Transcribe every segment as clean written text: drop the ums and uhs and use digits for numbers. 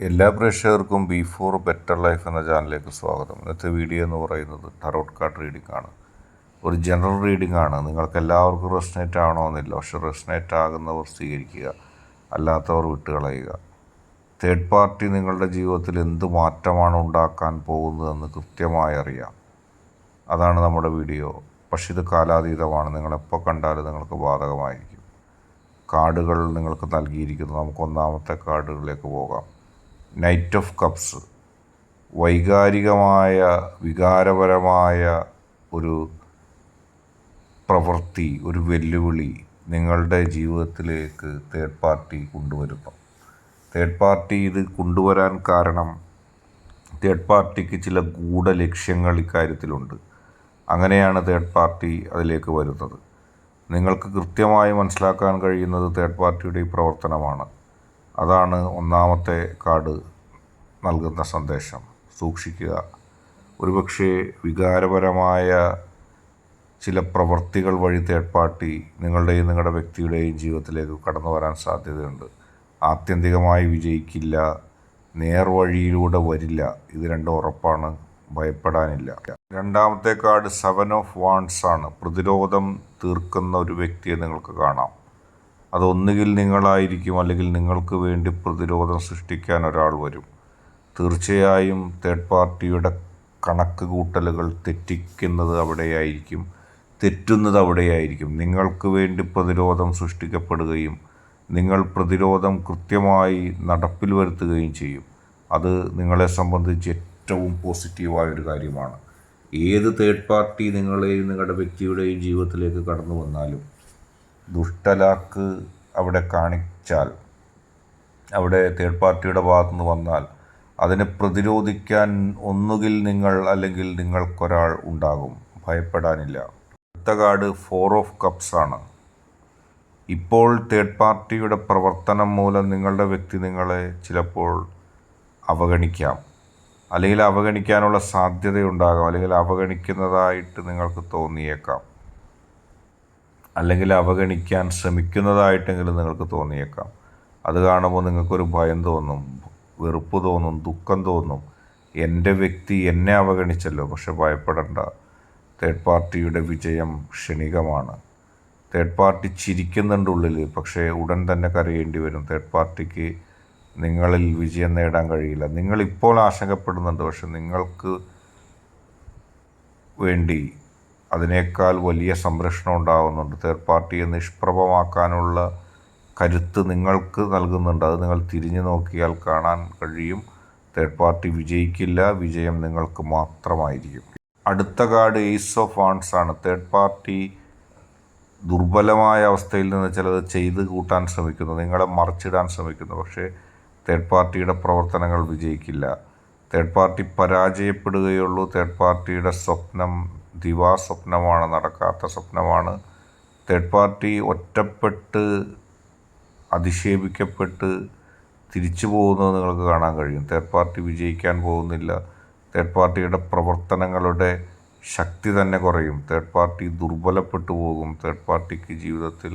എല്ലാ പ്രേക്ഷകർക്കും before better life എന്ന ചാനലിലേക്ക് സ്വാഗതം. ഇന്നത്തെ വീഡിയോ എന്ന് പറയുന്നത് ടറോട്ട് കാർഡ് റീഡിംഗ് ആണ്. ഒരു ജനറൽ റീഡിംഗ് ആണ്. നിങ്ങൾക്ക് എല്ലാവർക്കും റെസനേറ്റ് ആവണമെന്നില്ല, പക്ഷെ റെസനേറ്റ് ആകുന്നവർ സ്വീകരിക്കുക, അല്ലാത്തവർ വിട്ടുകളയുക. തേർഡ് പാർട്ടി നിങ്ങളുടെ ജീവിതത്തിൽ എന്ത് മാറ്റമാണ് ഉണ്ടാക്കാൻ പോകുന്നതെന്ന് കൃത്യമായി അറിയാം. അതാണ് നമ്മുടെ വീഡിയോ. പക്ഷെ ഇത് കാലാതീതമാണ്. നിങ്ങളെപ്പോൾ കണ്ടാലും നിങ്ങൾക്ക് ബാധകമായിരിക്കും. കാർഡുകൾ നിങ്ങൾക്ക് നൽകിയിരിക്കുന്നു. നമുക്ക് ഒന്നാമത്തെ കാർഡുകളിലേക്ക് പോകാം. Knight of cups. വൈകാരികമായ വികാരപരമായ ഒരു പ്രവൃത്തി, ഒരു വെല്ലുവിളി നിങ്ങളുടെ ജീവിതത്തിലേക്ക് തേർഡ് പാർട്ടി കൊണ്ടുവരുന്നു. തേർഡ് പാർട്ടി ഇത് കൊണ്ടുവരാൻ കാരണം തേർഡ് പാർട്ടിക്ക് ചില ഗൂഢലക്ഷ്യങ്ങൾ ഇക്കാര്യത്തിലുണ്ട്. അങ്ങനെയാണ് തേർഡ് പാർട്ടി അതിലേക്ക് വരുന്നത്. നിങ്ങൾക്ക് കൃത്യമായി മനസ്സിലാക്കാൻ കഴിയുന്നത് തേർഡ് പാർട്ടിയുടെ ഈ പ്രവർത്തനമാണ്. അതാണ് ഒന്നാമത്തെ കാർഡ് നൽകുന്ന സന്ദേശം. സൂക്ഷിക്കുക. ഒരുപക്ഷെ വികാരപരമായ ചില പ്രവൃത്തികൾ വഴി തേർഡ് പാർട്ടി നിങ്ങളുടെയും നിങ്ങളുടെ വ്യക്തിയുടെയും ജീവിതത്തിലേക്ക് കടന്നു വരാൻ സാധ്യതയുണ്ട്. ആത്യന്തികമായി വിജയിക്കില്ല, നേർവഴിയിലൂടെ വരില്ല. ഇത് രണ്ടും ഉറപ്പാണ്. ഭയപ്പെടാനില്ല. രണ്ടാമത്തെ കാർഡ് 7 ഓഫ് വാണ്ട്സ് ആണ്. പ്രതിരോധം തീർക്കുന്ന ഒരു വ്യക്തിയെ നിങ്ങൾക്ക് കാണാം. അതൊന്നുകിൽ നിങ്ങളായിരിക്കും, അല്ലെങ്കിൽ നിങ്ങൾക്ക് വേണ്ടി പ്രതിരോധം സൃഷ്ടിക്കാൻ ഒരാൾ വരും. തീർച്ചയായും തേർഡ് പാർട്ടിയുടെ കണക്ക് കൂട്ടലുകൾ തെറ്റുന്നത് അവിടെയായിരിക്കും. നിങ്ങൾക്ക് വേണ്ടി പ്രതിരോധം സൃഷ്ടിക്കപ്പെടുകയും നിങ്ങൾ പ്രതിരോധം കൃത്യമായി നടപ്പിൽ വരുത്തുകയും ചെയ്യും. അത് നിങ്ങളെ സംബന്ധിച്ച് ഏറ്റവും പോസിറ്റീവായൊരു കാര്യമാണ്. ഏത് തേർഡ് പാർട്ടി നിങ്ങളെയും നിങ്ങളുടെ വ്യക്തിയുടെയും ജീവിതത്തിലേക്ക് കടന്നു വന്നാലും ദുഷ്ടലാക്ക് അവിടെ കാണിച്ചാൽ, അവിടെ തേർഡ് പാർട്ടിയുടെ ഭാഗത്തുനിന്ന് വന്നാൽ അതിനെ പ്രതിരോധിക്കാൻ ഒന്നുകിൽ നിങ്ങൾ അല്ലെങ്കിൽ നിങ്ങൾക്കൊരാൾ ഉണ്ടാകും. ഭയപ്പെടാനില്ല. അടുത്ത കാർഡ് 4 ഓഫ് കപ്സ് ആണ്. ഇപ്പോൾ തേർഡ് പാർട്ടിയുടെ പ്രവർത്തനം മൂലം നിങ്ങളുടെ വ്യക്തി നിങ്ങളെ ചിലപ്പോൾ അവഗണിക്കാം, അല്ലെങ്കിൽ അവഗണിക്കാനുള്ള സാധ്യതയുണ്ടാകാം, അല്ലെങ്കിൽ അവഗണിക്കുന്നതായിട്ട് നിങ്ങൾക്ക് തോന്നിയേക്കാം, അല്ലെങ്കിൽ അവഗണിക്കാൻ ശ്രമിക്കുന്നതായിട്ടെങ്കിലും നിങ്ങൾക്ക് തോന്നിയേക്കാം. അത് കാണുമ്പോൾ നിങ്ങൾക്കൊരു ഭയം തോന്നും, വെറുപ്പ് തോന്നും, ദുഃഖം തോന്നും. എൻ്റെ വ്യക്തി എന്നെ അവഗണിച്ചല്ലോ. പക്ഷെ ഭയപ്പെടേണ്ട. തേർഡ് പാർട്ടിയുടെ വിജയം ക്ഷണികമാണ്. തേർഡ് പാർട്ടി ചിരിക്കുന്നുണ്ട് ഉള്ളിൽ, പക്ഷേ ഉടൻ തന്നെ കരയേണ്ടി വരും. തേർഡ് പാർട്ടിക്ക് നിങ്ങളിൽ വിജയം നേടാൻ കഴിയില്ല. നിങ്ങളിപ്പോൾ ആശങ്കപ്പെടുന്നുണ്ട്, പക്ഷെ നിങ്ങൾക്ക് വേണ്ടി അതിനേക്കാൾ വലിയ സംരക്ഷണം ഉണ്ടാകുന്നുണ്ട്. തേർഡ് പാർട്ടിയെ നിഷ്പ്രഭമാക്കാനുള്ള കരുത്ത് നിങ്ങൾക്ക് നൽകുന്നുണ്ട്. അത് നിങ്ങൾ തിരിഞ്ഞു നോക്കിയാൽ കാണാൻ കഴിയും. തേർഡ് പാർട്ടി വിജയിക്കില്ല, വിജയം നിങ്ങൾക്ക് മാത്രമായിരിക്കും. അടുത്ത കാർഡ് ഏസ് ഓഫ് വാണ്ട്സ് ആണ്. തേർഡ് പാർട്ടി ദുർബലമായ അവസ്ഥയിൽ നിന്ന് ചിലത് ചെയ്ത് കൂട്ടാൻ ശ്രമിക്കുന്നു, നിങ്ങളെ മറിച്ചിടാൻ ശ്രമിക്കുന്നു. പക്ഷേ തേർഡ് പാർട്ടിയുടെ പ്രവർത്തനങ്ങൾ വിജയിക്കില്ല. തേർഡ് പാർട്ടി പരാജയപ്പെടുകയുള്ളൂ. തേർഡ് പാർട്ടിയുടെ സ്വപ്നം ദിവാസ്വപ്നമാണ്, നടക്കാത്ത സ്വപ്നമാണ്. തേർഡ് പാർട്ടി ഒറ്റപ്പെട്ട് അധിക്ഷേപിക്കപ്പെട്ട് തിരിച്ചു പോകുന്നത് നിങ്ങൾക്ക് കാണാൻ കഴിയും. തേർഡ് പാർട്ടി വിജയിക്കാൻ പോകുന്നില്ല. തേർഡ് പാർട്ടിയുടെ പ്രവർത്തനങ്ങളുടെ ശക്തി തന്നെ കുറയും. തേർഡ് പാർട്ടി ദുർബലപ്പെട്ടു പോകും. തേർഡ് പാർട്ടിക്ക് ജീവിതത്തിൽ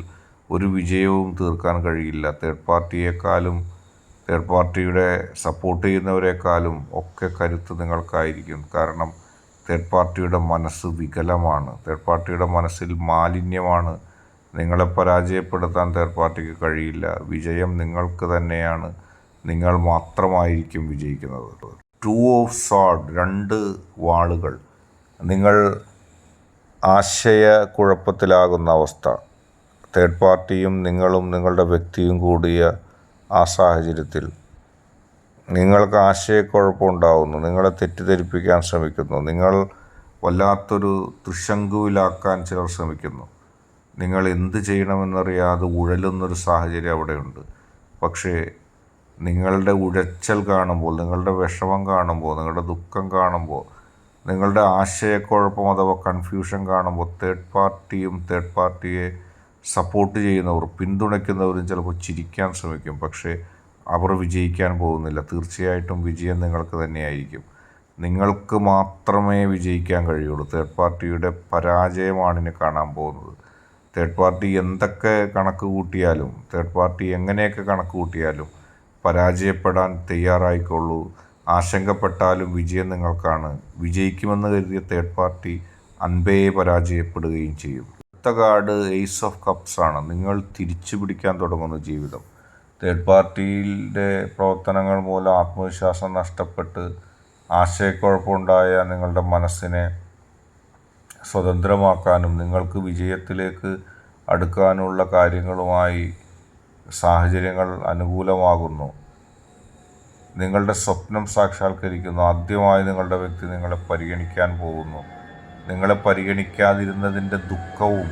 ഒരു വിജയവും തീർക്കാൻ കഴിയില്ല. തേർഡ് പാർട്ടിയേക്കാളും തേർഡ് പാർട്ടിയുടെ സപ്പോർട്ട് ചെയ്യുന്നവരെക്കാളും ഒക്കെ കരുത്ത് നിങ്ങൾക്കായിരിക്കും. കാരണം തേർഡ് പാർട്ടിയുടെ മനസ്സ് വികലമാണ്. തേർഡ് പാർട്ടിയുടെ മനസ്സിൽ മാലിന്യമാണ്. നിങ്ങളെ പരാജയപ്പെടുത്താൻ തേർഡ് പാർട്ടിക്ക് കഴിയില്ല. വിജയം നിങ്ങൾക്ക് തന്നെയാണ്. നിങ്ങൾ മാത്രമായിരിക്കും വിജയിക്കുന്നത്. 2 ഓഫ് സോർഡ്, 2 വാളുകൾ. നിങ്ങൾ ആശയക്കുഴപ്പത്തിലാകുന്ന അവസ്ഥ. തേർഡ് പാർട്ടിയും നിങ്ങളും നിങ്ങളുടെ വ്യക്തിയും കൂടിയ ആ സാഹചര്യത്തിൽ നിങ്ങൾക്ക് ആശയക്കുഴപ്പമുണ്ടാകുന്നു. നിങ്ങളെ തെറ്റിദ്ധരിപ്പിക്കാൻ ശ്രമിക്കുന്നു. നിങ്ങൾ വല്ലാത്തൊരു തൃശങ്കുവിലാക്കാൻ ചിലർ ശ്രമിക്കുന്നു. നിങ്ങൾ എന്ത് ചെയ്യണമെന്നറിയാതെ ഉഴലുന്നൊരു സാഹചര്യം അവിടെയുണ്ട്. പക്ഷേ നിങ്ങളുടെ ഉഴച്ചൽ കാണുമ്പോൾ, നിങ്ങളുടെ വിഷമം കാണുമ്പോൾ, നിങ്ങളുടെ ദുഃഖം കാണുമ്പോൾ, നിങ്ങളുടെ ആശയക്കുഴപ്പം അഥവാ കൺഫ്യൂഷൻ കാണുമ്പോൾ തേർഡ് പാർട്ടിയും തേർഡ് പാർട്ടിയെ സപ്പോർട്ട് ചെയ്യുന്നവർ, പിന്തുണയ്ക്കുന്നവരും ചിലപ്പോൾ ചിരിക്കാൻ ശ്രമിക്കും. പക്ഷേ അവർ വിജയിക്കാൻ പോകുന്നില്ല. തീർച്ചയായിട്ടും വിജയം നിങ്ങൾക്ക് തന്നെയായിരിക്കും. നിങ്ങൾക്ക് മാത്രമേ വിജയിക്കാൻ കഴിയുള്ളൂ. തേർഡ് പാർട്ടിയുടെ പരാജയമാണ് ഇനി കാണാൻ പോകുന്നത്. തേർഡ് പാർട്ടി എന്തൊക്കെ കണക്ക് കൂട്ടിയാലും, തേർഡ് പാർട്ടി എങ്ങനെയൊക്കെ കണക്ക് കൂട്ടിയാലും പരാജയപ്പെടാൻ തയ്യാറായിക്കൊള്ളൂ. ആശങ്കപ്പെട്ടാലും വിജയം നിങ്ങൾക്കാണ്. വിജയിക്കുമെന്ന് കരുതിയ തേർഡ് പാർട്ടി അൻപേ പരാജയപ്പെടുകയും ചെയ്യും. അടുത്ത കാർഡ് എയ്സ് ഓഫ് കപ്സ് ആണ്. നിങ്ങൾ തിരിച്ചു പിടിക്കാൻ തുടങ്ങുന്നു ജീവിതം. തേർഡ് പാർട്ടിയുടെ പ്രവർത്തനങ്ങൾ മൂലം ആത്മവിശ്വാസം നഷ്ടപ്പെട്ട് ആശയക്കുഴപ്പമുണ്ടായ നിങ്ങളുടെ മനസ്സിനെ സ്വതന്ത്രമാക്കാനും നിങ്ങൾക്ക് വിജയത്തിലേക്ക് അടുക്കാനുള്ള കാര്യങ്ങളുമായി സാഹചര്യങ്ങൾ അനുകൂലമാകുന്നു. നിങ്ങളുടെ സ്വപ്നം സാക്ഷാത്കരിക്കുന്നു. ആദ്യമായി നിങ്ങളുടെ വ്യക്തി നിങ്ങളെ പരിഗണിക്കാൻ പോകുന്നു. നിങ്ങളെ പരിഗണിക്കാതിരുന്നതിൻ്റെ ദുഃഖവും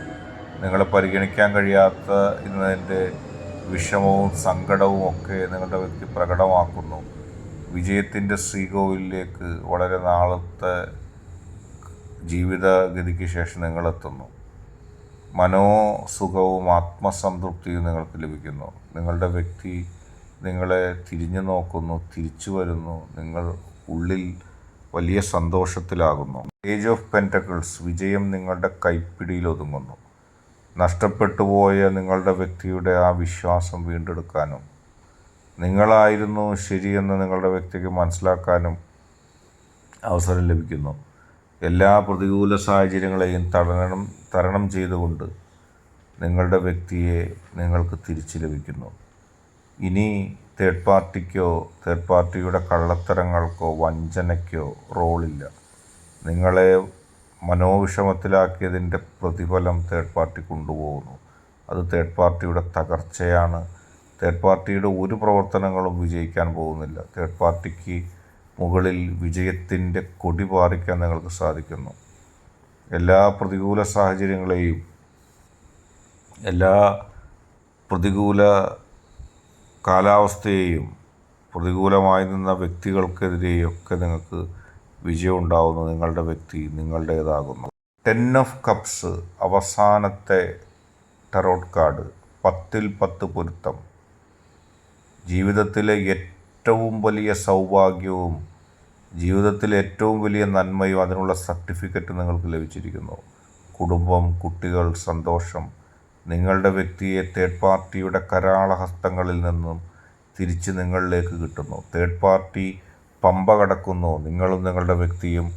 നിങ്ങളെ പരിഗണിക്കാൻ കഴിയാത്തതിൻ്റെ വിഷമവും സങ്കടവും ഒക്കെ നിങ്ങളുടെ വ്യക്തി പ്രകടമാക്കുന്നു. വിജയത്തിൻ്റെ ശ്രീകോവിലേക്ക് വളരെ നാളത്തെ ജീവിതഗതിക്ക് ശേഷം നിങ്ങളെത്തുന്നു. മനോസുഖവും ആത്മസംതൃപ്തിയും നിങ്ങൾക്ക് ലഭിക്കുന്നു. നിങ്ങളുടെ വ്യക്തി നിങ്ങളെ തിരിഞ്ഞു നോക്കുന്നു, തിരിച്ചു വരുന്നു. നിങ്ങൾ ഉള്ളിൽ വലിയ സന്തോഷത്തിലാകുന്നു. പേജ് ഓഫ് പെൻറ്റക്കിൾസ്, വിജയം നിങ്ങളുടെ കൈപ്പിടിയിൽ ഒതുങ്ങുന്നു. നഷ്ടപ്പെട്ടു പോയ നിങ്ങളുടെ വ്യക്തിയുടെ ആ വിശ്വാസം വീണ്ടെടുക്കാനും നിങ്ങളായിരുന്നു ശരിയെന്ന് നിങ്ങളുടെ വ്യക്തിക്ക് മനസ്സിലാക്കാനും അവസരം ലഭിക്കുന്നു. എല്ലാ പ്രതികൂല സാഹചര്യങ്ങളെയും തരണം ചെയ്തുകൊണ്ട് നിങ്ങളുടെ വ്യക്തിയെ നിങ്ങൾക്ക് തിരിച്ചു ലഭിക്കുന്നു. ഇനി തേർഡ് പാർട്ടിക്കോ തേർഡ് പാർട്ടിയുടെ കള്ളത്തരങ്ങൾക്കോ വഞ്ചനയ്ക്കോ റോളില്ല. നിങ്ങളെ മനോവിഷമത്തിലാക്കിയതിൻ്റെ പ്രതിഫലം തേർഡ് പാർട്ടി കൊണ്ടുപോകുന്നു. അത് തേർഡ് പാർട്ടിയുടെ തകർച്ചയാണ്. തേർഡ് പാർട്ടിയുടെ ഒരു പ്രവർത്തനങ്ങളും വിജയിക്കാൻ പോകുന്നില്ല. തേർഡ് പാർട്ടിക്ക് മുകളിൽ വിജയത്തിൻ്റെ കൊടി പാറിക്കാൻ നിങ്ങൾക്ക് സാധിക്കുന്നു. എല്ലാ പ്രതികൂല സാഹചര്യങ്ങളെയും എല്ലാ പ്രതികൂല കാലാവസ്ഥയെയും പ്രതികൂലമായി നിന്ന വ്യക്തികൾക്കെതിരെയൊക്കെ നിങ്ങൾക്ക് വിജയം ഉണ്ടാകുന്നു. നിങ്ങളുടെ വ്യക്തി നിങ്ങളുടേതാകുന്നു. 10 ഓഫ് കപ്സ്, അവസാനത്തെ ടാരോട്ട് കാർഡ്. 10ൽ 10 പൊരുത്തം. ജീവിതത്തിലെ ഏറ്റവും വലിയ സൗഭാഗ്യവും ജീവിതത്തിലെ ഏറ്റവും വലിയ നന്മയും അതിനുള്ള സർട്ടിഫിക്കറ്റ് നിങ്ങൾക്ക് ലഭിച്ചിരിക്കുന്നു. കുടുംബം, കുട്ടികൾ, സന്തോഷം. നിങ്ങളുടെ വ്യക്തിയെ തേർഡ് പാർട്ടിയുടെ കരാളഹസ്തങ്ങളിൽ നിന്നും തിരിച്ച് നിങ്ങളിലേക്ക് കിട്ടുന്നു. തേർഡ് പാർട്ടി പമ്പ കടക്കുന്നു. നിങ്ങളും നിങ്ങളുടെ വ്യക്തിയും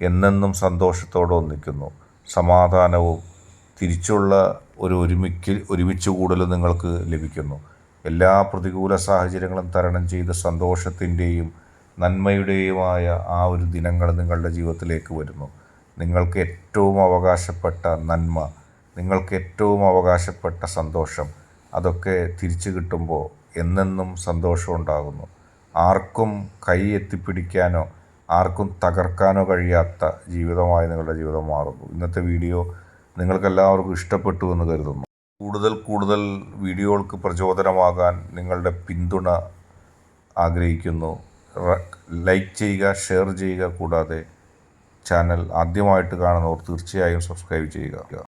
എന്നെന്നും സന്തോഷത്തോടെ ഒന്നിക്കുന്നു. സമാധാനവും തിരിച്ചുള്ള ഒരു ഒരുമിച്ച് കൂടലും നിങ്ങൾക്ക് ലഭിക്കുന്നു. എല്ലാ പ്രതികൂല സാഹചര്യങ്ങളും തരണം ചെയ്ത് സന്തോഷത്തിൻ്റെയും നന്മയുടെയുമായ ആ ഒരു ദിനങ്ങൾ നിങ്ങളുടെ ജീവിതത്തിലേക്ക് വരുന്നു. നിങ്ങൾക്ക് ഏറ്റവും അവകാശപ്പെട്ട നന്മ, നിങ്ങൾക്ക് ഏറ്റവും അവകാശപ്പെട്ട സന്തോഷം, അതൊക്കെ തിരിച്ചു കിട്ടുമ്പോൾ എന്നെന്നും സന്തോഷം ഉണ്ടാകുന്നു. ആർക്കും കൈ എത്തിപ്പിടിക്കാനോ ആർക്കും തകർക്കാനോ കഴിയാത്ത ജീവിതമായി നിങ്ങളുടെ ജീവിതം മാറുന്നു. ഇന്നത്തെ വീഡിയോ നിങ്ങൾക്കെല്ലാവർക്കും ഇഷ്ടപ്പെട്ടു എന്ന് കരുതുന്നു. കൂടുതൽ വീഡിയോകൾക്ക് പ്രചോദനമാകാൻ നിങ്ങളുടെ പിന്തുണ ആഗ്രഹിക്കുന്നു. ലൈക്ക് ചെയ്യുക, ഷെയർ ചെയ്യുക. കൂടാതെ ചാനൽ ആദ്യമായിട്ട് കാണുന്നവർ തീർച്ചയായും സബ്സ്ക്രൈബ് ചെയ്യുക.